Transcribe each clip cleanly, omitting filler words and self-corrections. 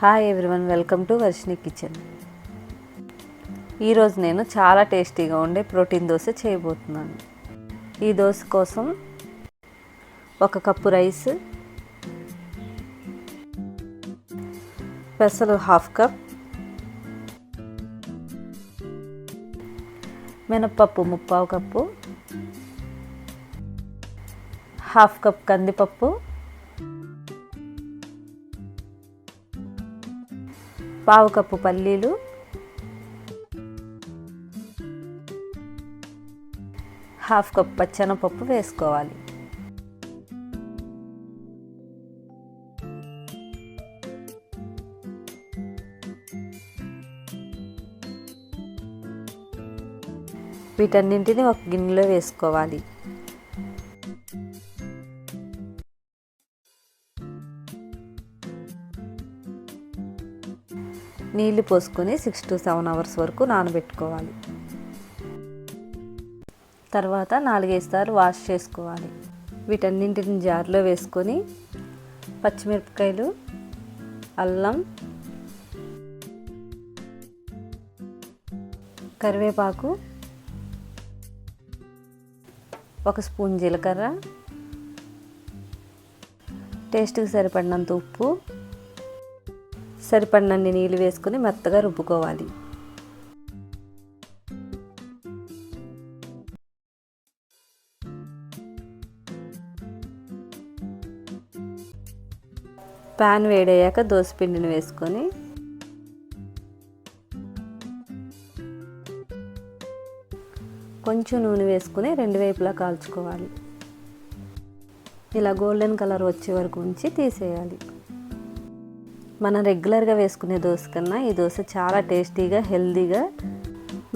Hi everyone, welcome to Varshini kitchen. ఈరోజు నేను చాలా టేస్టీగా ఉండే ప్రోటీన్ దోశ చేయబోతున్నాను. ఈ దోశ కోసం 1 కప్పు రైస్, పెసలు 1/2 కప్, మినప్పప్పు 3/4 కప్పు, 1/2 కప్ కందిపప్పు, పావు కప్పు పల్లీలు, హాఫ్ కప్ పచ్చెనపప్పు వేసుకోవాలి. వీటన్నింటిని ఒక గిన్నెలో వేసుకోవాలి. నీళ్ళు పోసుకొని 6 to 7 hours వరకు నానబెట్టుకోవాలి. తర్వాత 4-5 సార్లు వాష్ చేసుకోవాలి. వీటన్నింటిని జార్లో వేసుకొని పచ్చిమిరపకాయలు, అల్లం, కరివేపాకు, 1 స్పూన్ జీలకర్ర, టేస్ట్కి సరిపడినంత ఉప్పు, సరిపడినన్ని నీళ్ళు వేసుకొని మెత్తగా రుబ్బుకోవాలి. ప్యాన్ వేడయ్యాక దోసపిండిని వేసుకొని కొంచెం నూనె వేసుకొని 2 వైపులా కాల్చుకోవాలి. ఇలా గోల్డెన్ కలర్ వచ్చే వరకు ఉంచి తీసేయాలి. మనం రెగ్యులర్గా వేసుకునే దోశ కన్నా ఈ దోశ చాలా టేస్టీగా, హెల్తీగా,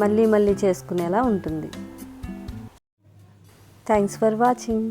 మళ్ళీ చేసుకునేలా ఉంటుంది. Thanks for watching.